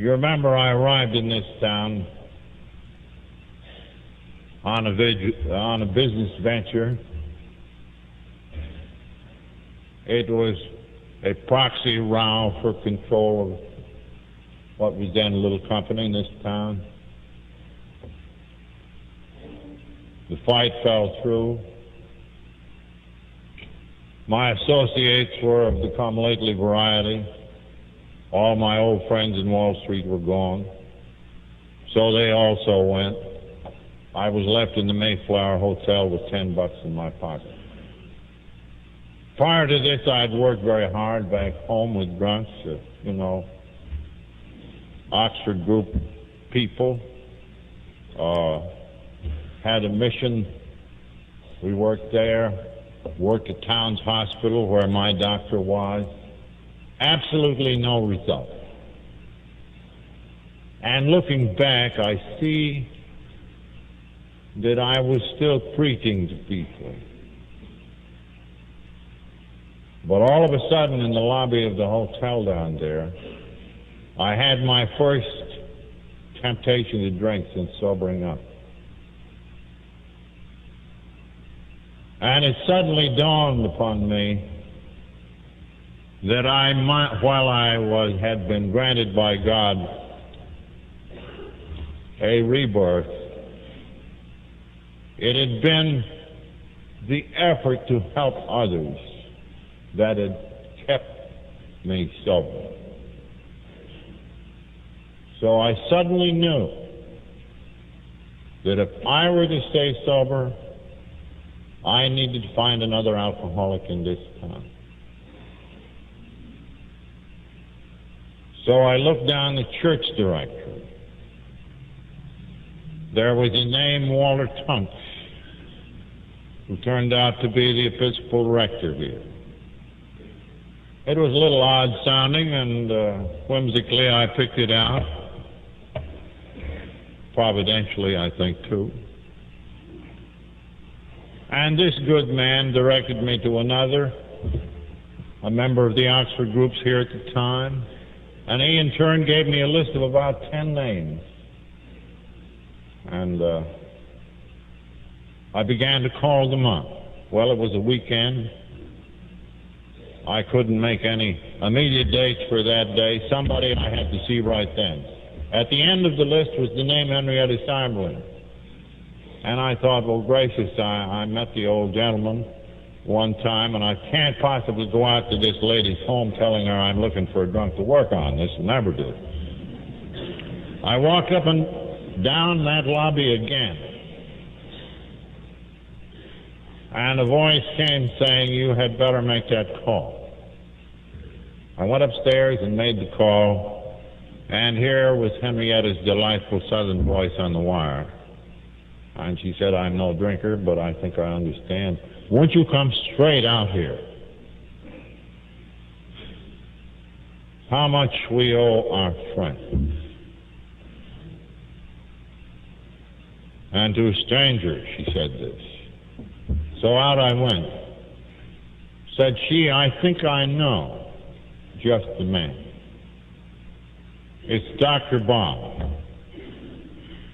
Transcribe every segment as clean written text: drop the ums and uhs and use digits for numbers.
You remember I arrived in this town on a business venture. It was a proxy row for control of what was then a little company in this town. The fight fell through. My associates were of the come lately variety. All my old friends in Wall Street were gone, so they also went. I was left in the Mayflower Hotel with $10 in my pocket. Prior to this, I'd worked very hard back home with drunks, Oxford group people. Had a mission. We worked there, worked at Towns Hospital where my doctor was. Absolutely no result. And looking back, I see that I was still preaching to people. But all of a sudden, in the lobby of the hotel down there, I had my first temptation to drink since sobering up. And it suddenly dawned upon me that I might, while I had been granted by God a rebirth, it had been the effort to help others that had kept me sober. So I suddenly knew that if I were to stay sober, I needed to find another alcoholic in this town. So I looked down the church directory. There was a name, Walter Tunks, who turned out to be the Episcopal rector here. It was a little odd sounding, and whimsically I picked it out. Providentially, I think, too. And this good man directed me to another, a member of the Oxford groups here at the time, and he in turn gave me a list of about 10 names. And I began to call them up. Well, it was a weekend. I couldn't make any immediate dates for that day. Somebody I had to see right then. At the end of the list was the name Henrietta Seiberling. And I thought, well, gracious, I met the old gentleman one time, and I can't possibly go out to this lady's home telling her I'm looking for a drunk to work on. This will never do. I walked up and down that lobby again, and a voice came saying, you had better make that call. I went upstairs and made the call, and here was Henrietta's delightful southern voice on the wire. And she said, I'm no drinker, but I think I understand. Won't you come straight out here? How much we owe our friends. And to a stranger, she said this. So out I went. Said she, I think I know just the man. It's Dr. Bob.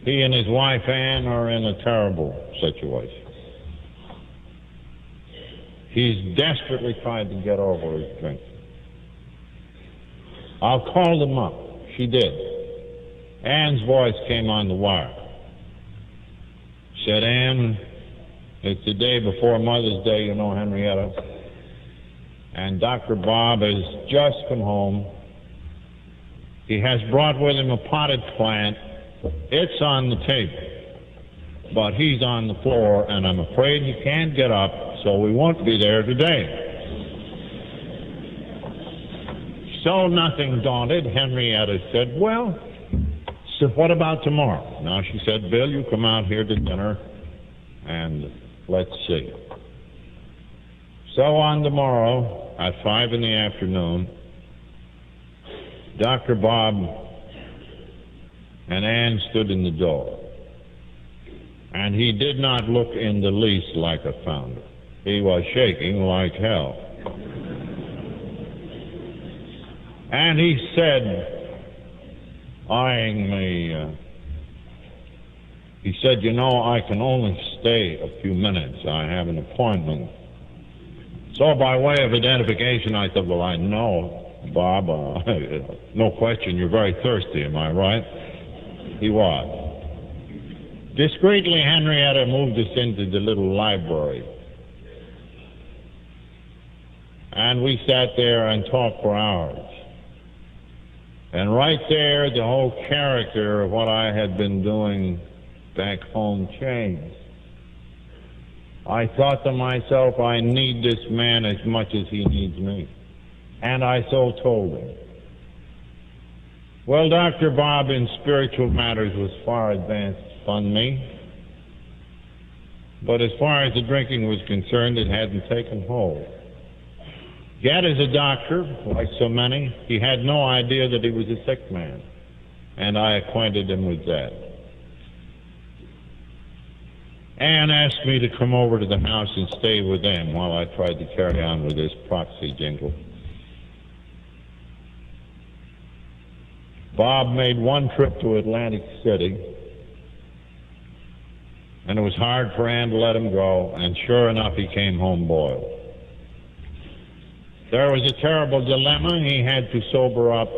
He and his wife Ann are in a terrible situation. He's desperately tried to get over his drinking. I'll call them up. She did. Ann's voice came on the wire. Said, Ann, it's the day before Mother's Day, you know, Henrietta, and Dr. Bob has just come home. He has brought with him a potted plant. It's on the table, but he's on the floor, and I'm afraid he can't get up, so we won't be there today. So nothing daunted, Henrietta said, well, so what about tomorrow? Now, she said, Bill, you come out here to dinner, and let's see. So on tomorrow, at 5 in the afternoon, Dr. Bob and Ann stood in the door. And he did not look in the least like a founder. He was shaking like hell. And he said, eyeing me. He said, "You know, I can only stay a few minutes. I have an appointment." So by way of identification, I said, "Well, I know, Bob. No question, you're very thirsty, am I right?" He was. Discreetly, Henrietta moved us into the little library. And we sat there and talked for hours. And right there, the whole character of what I had been doing back home changed. I thought to myself, I need this man as much as he needs me. And I so told him. Well, Dr. Bob in spiritual matters was far advanced on me. But as far as the drinking was concerned, it hadn't taken hold. Yet as a doctor, like so many, he had no idea that he was a sick man. And I acquainted him with that. Ann asked me to come over to the house and stay with them while I tried to carry on with this proxy jingle. Bob made one trip to Atlantic City, and it was hard for Ann to let him go, and sure enough, he came home boiled. There was a terrible dilemma. He had to sober up.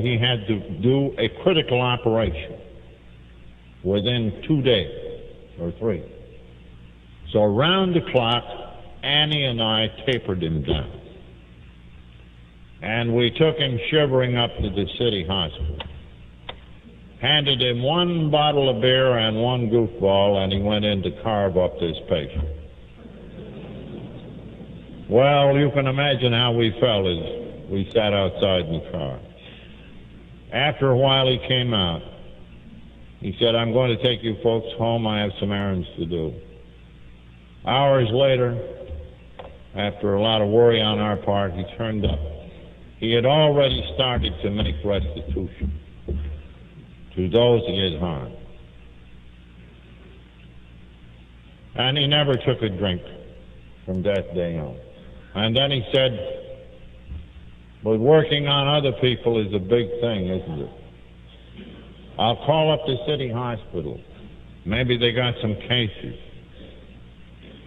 He had to do a critical operation within 2 days or 3. So around the clock, Annie and I tapered him down. And we took him shivering up to the city hospital. Handed him 1 bottle of beer and 1 goofball, and he went in to carve up this patient. Well, you can imagine how we felt as we sat outside in the car. After a while, he came out. He said, "I'm going to take you folks home. I have some errands to do." Hours later, after a lot of worry on our part, he turned up. He had already started to make restitution to those he had harmed. And he never took a drink from that day on. And then he said, "But working on other people is a big thing, isn't it? I'll call up the city hospital. Maybe they got some cases."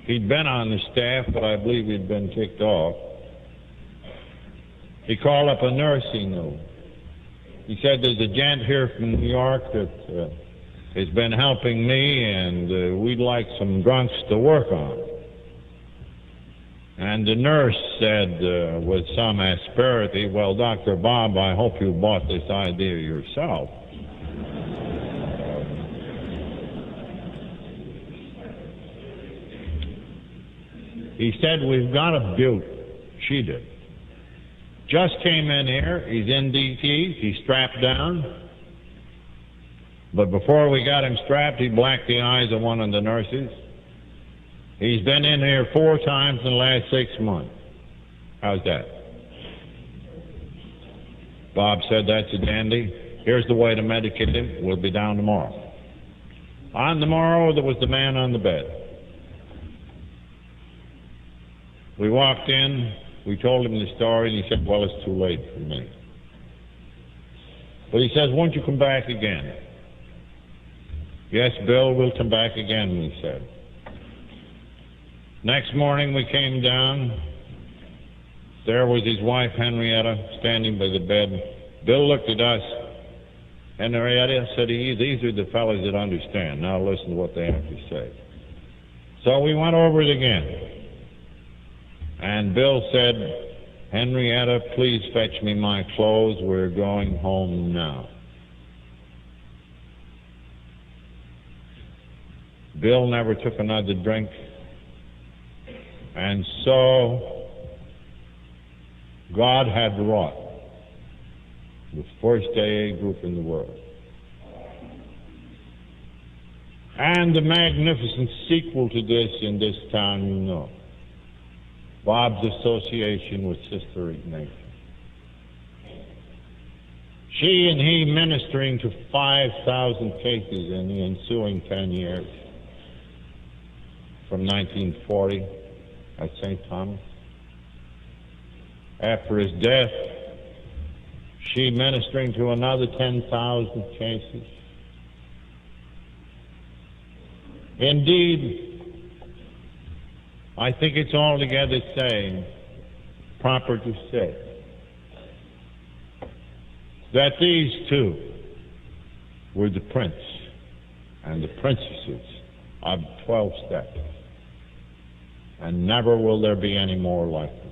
He'd been on the staff, but I believe he'd been kicked off. He called up a nurse he knew. He said, "There's a gent here from New York that has been helping me, and we'd like some drunks to work on." And the nurse said with some asperity, "Well, Dr. Bob, I hope you bought this idea yourself." He said, "We've got a beaut." She did. Just came in here. He's in DTs. He's strapped down. But before we got him strapped, he blacked the eyes of one of the nurses. He's been in here 4 times in the last 6 months. How's that? Bob said, "That's a dandy. Here's the way to medicate him. We'll be down tomorrow." On the morrow, there was the man on the bed. We walked in. We told him the story, and he said, "Well, it's too late for me." But he says, "Won't you come back again?" "Yes, Bill, we'll come back again," we said. Next morning we came down. There was his wife, Henrietta, standing by the bed. Bill looked at us. Henrietta said, "These are the fellas that understand. Now listen to what they have to say." So we went over it again. And Bill said, "Henrietta, please fetch me my clothes. We're going home now." Bill never took another drink. And so God had wrought the first AA group in the world. And the magnificent sequel to this in this town, you know. Bob's association with Sister Ignatius. She and he ministering to 5,000 cases in the ensuing 10 years, from 1940 at St. Thomas. After his death, she ministering to another 10,000 cases. Indeed, I think it's altogether proper to say that these two were the prince and the princesses of 12 steps, and never will there be any more like them.